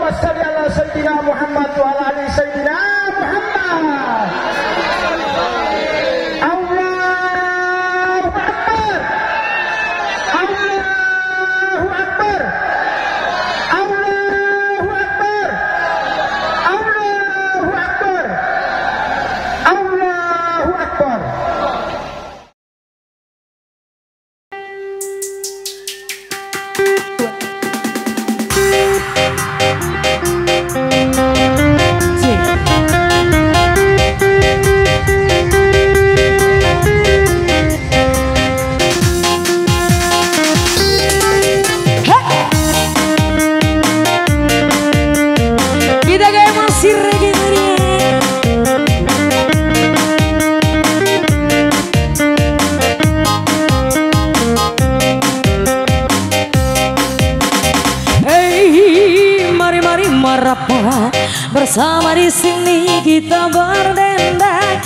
Allahumma shalli ala sayyidina Muhammad wa ala ali sayyidina Muhammad. Allahu Akbar. Allahu Akbar. Allahu Akbar. Allahu Akbar. Allahu Akbar. Bersama di sini kita berdendang,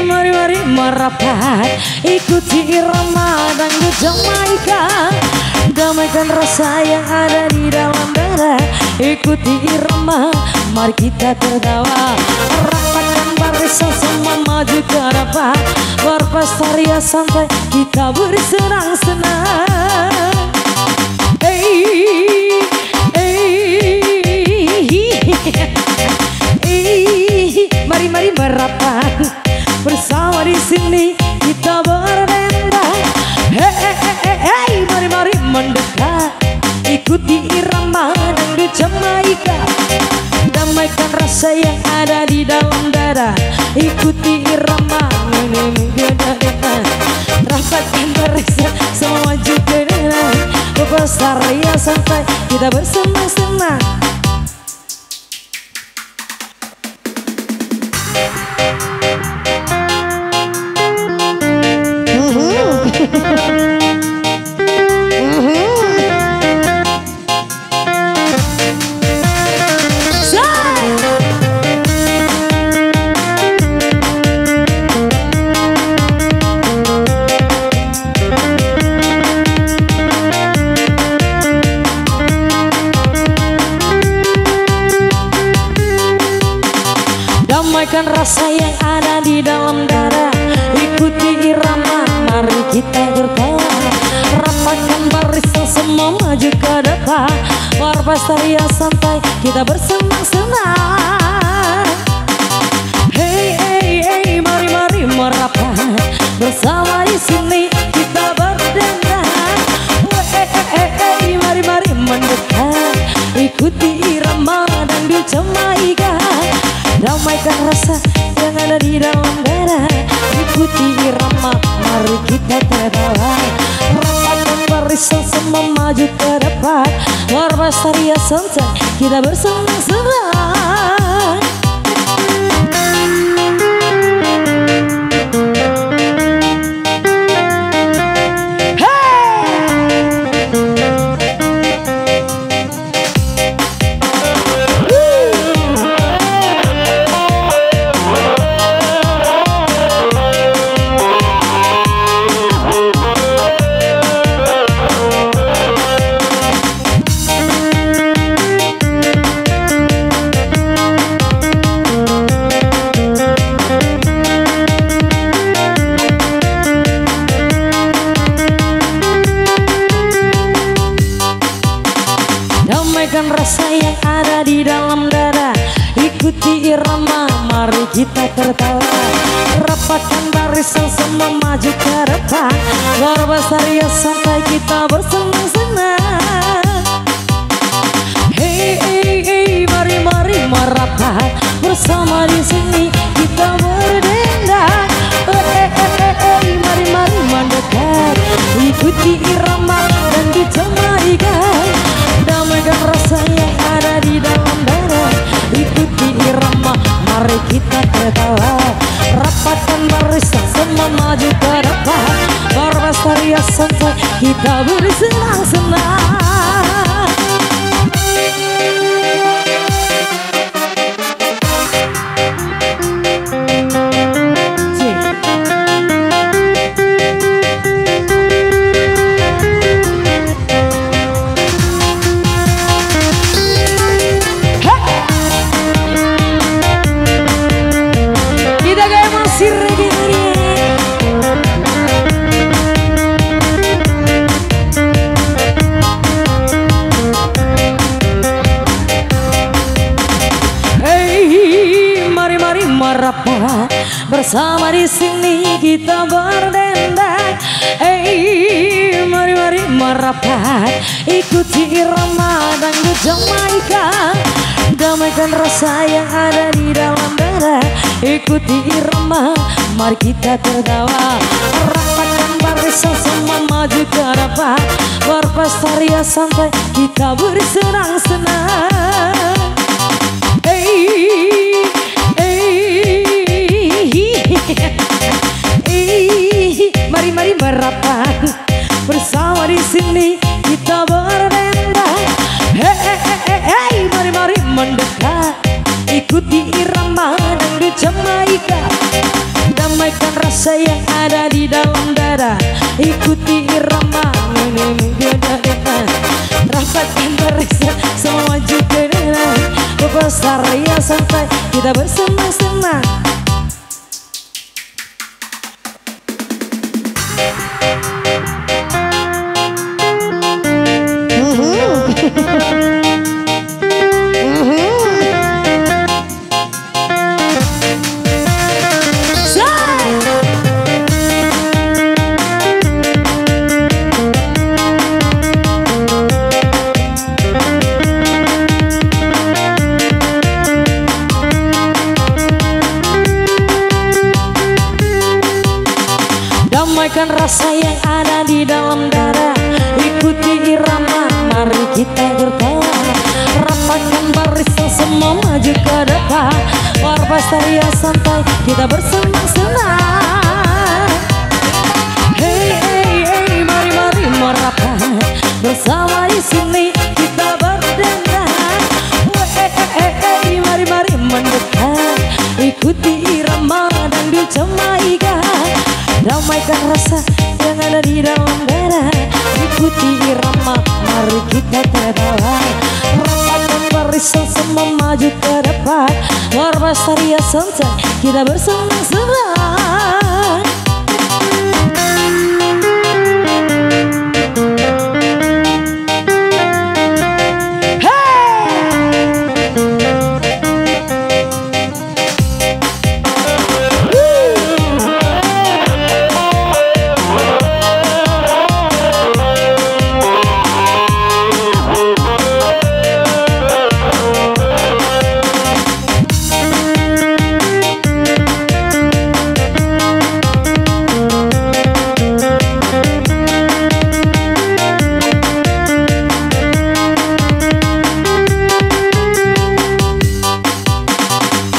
mari merapat, ikuti irama dangdut Jamaika, damaikan rasa yang ada di dalam dada, ikuti irama, mari kita tertawa, rapatkan barisan semua maju ke depan, berpesta ria santai kita bersenang-senang. Mari merapat, bersama di sini kita berdendang. Mari mendekat, ikuti irama dangdut Jamaika, damaikan rasa yang ada di dalam dada, ikuti irama, rapatkan barisan semua maju ke depan, berpesta ria santai kita bersenang-senang. Damaikan rasa yang ada di dalam dada, ikuti irama, mari kita tertawa, rapatkan barisan semua maju ke depan, berpesta ria santai kita bersenang-senang. Mari merapat, bersama di sini kita berdendang. Mari mendekat, ikuti irama dangdut Jamaika, damaikan rasa yang ada di dalam dada, ikuti irama, mari kita tertawa, rapatkan barisan semua maju ke depan, berpesta ria santai kita bersenang-senang. Damaikan rasa yang ada di dalam dada, ikuti irama, mari kita tertawa, rapatkan barisan semua maju ke depan, berpesta ria santai kita bersenang-senang. Mari merapat, bersama di sini kita berdendang. Mari mendekat, ikuti irama dangdut Jamaika, damaikan rasa yang ada di dalam dada, ikuti irama, mari kita tertawa, rapatkan barisan semua maju ke depan, berpesta ria santai kita bersenang-senang. Bersama di sini kita berdendang. Mari merapat, ikuti irama dangdut Jamaika. Damaikan rasa yang ada di dalam dada. Ikuti irama, mari kita tertawa. Rapatkan barisan semua maju ke depan. Berpesta ria santai, kita bersenang-senang. Mari merapat, bersama di sini kita berdendang. Mari mendekat, ikuti irama dangdut Jamaika. Damaikan rasa yang ada di dalam dada. Ikuti irama, rapatkan barisan semua juga denang. Berpesta ria santai, kita bersenang-senang. Damaikan rasa yang ada di dalam dada. Ikuti irama, mari kita tertawa. Rapatkan barisan semua maju ke depan. Berpesta ria santai, kita bersenang-senang. Mari merapat, bersama di sini kita berdendang. Mari mendekat, ikuti irama dangdut Jamaika. Damaikan rasa yang ada di dalam dada. Ikuti irama, mari kita tertawa. Rapatkan barisan semua maju ke depan. Berpesta ria santai, kita bersenang-senang.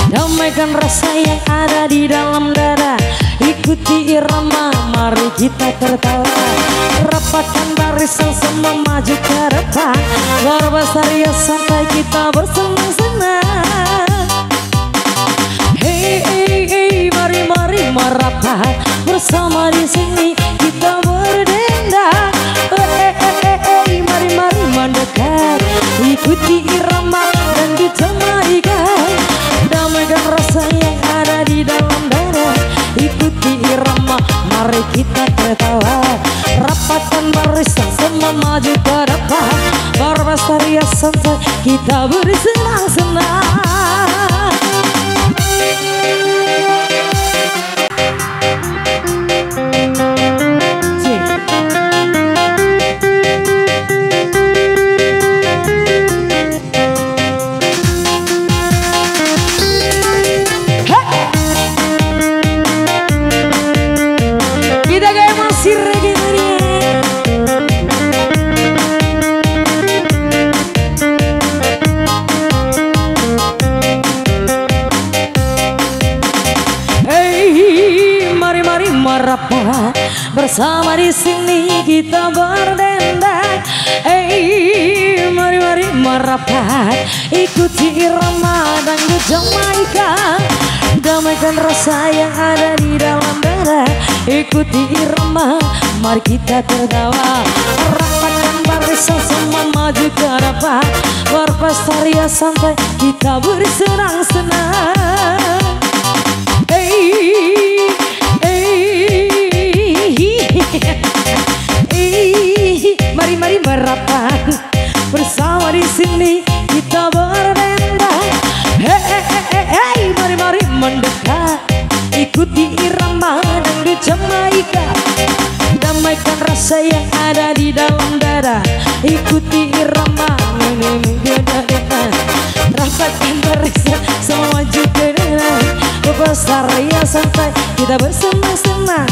Damaikan rasa yang ada di dalam dada. Ikuti irama, mari kita tertawa. Rapatkan barisan semua maju ke depan. Berpesta ria santai, kita bersenang-senang. Mari merapat, bersama di sini kita berdendang. Mari mendekat, ikuti irama dangdut Jamaika. Damaikan rasa yang ada di dalam dada. Ikuti irama, mari kita tertawa. Rapatkan barisan semua maju ke depan. Berpesta ria santai, kita bersenang-senang. Merapat, bersama di sini kita berdendang. Mari merapat, ikuti irama dangdut Jamaika. Damaikan rasa yang ada di dalam dada. Ikuti irama, mari kita tertawa. Rapatkan barisan semua maju ke depan. Berpesta ria santai, kita bersenang-senang. Mari merapat, bersama di sini kita berdendang. Mari mendekat, ikuti irama rasa yang ada di dalam dada. Ikuti irama rasakan teriksa semua juga dengan besar ya santai kita bersenang-senang.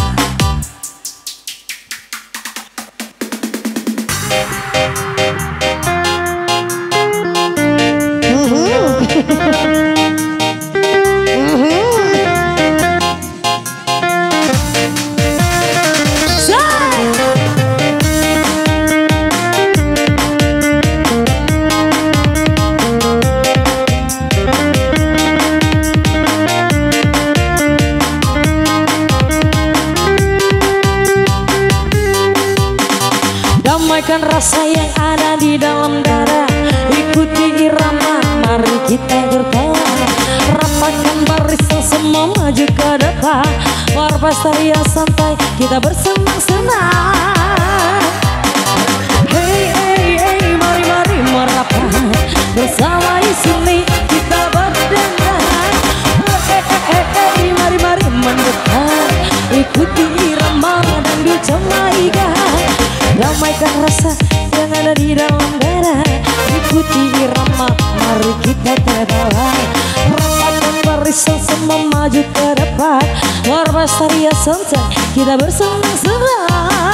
Damaikan rasa yang ada di dalam dada. Ikuti irama, mari kita tertawa. Rapatkan barisan semua maju ke depan. Warpastria santai, kita bersenang-senang. Hey, hey, hey, mari-mari merapat. Bersama di sini kita berdendang. Hey, hey, hey, mari-mari mendekat. Ikuti irama dan Jamaica. Damaikan rasa yang ada di dalam dada. Ikuti irama, mari kita tertawa. Rapatkan barisan semua maju ke depan. Warpastria santai, kita bersenang-senang.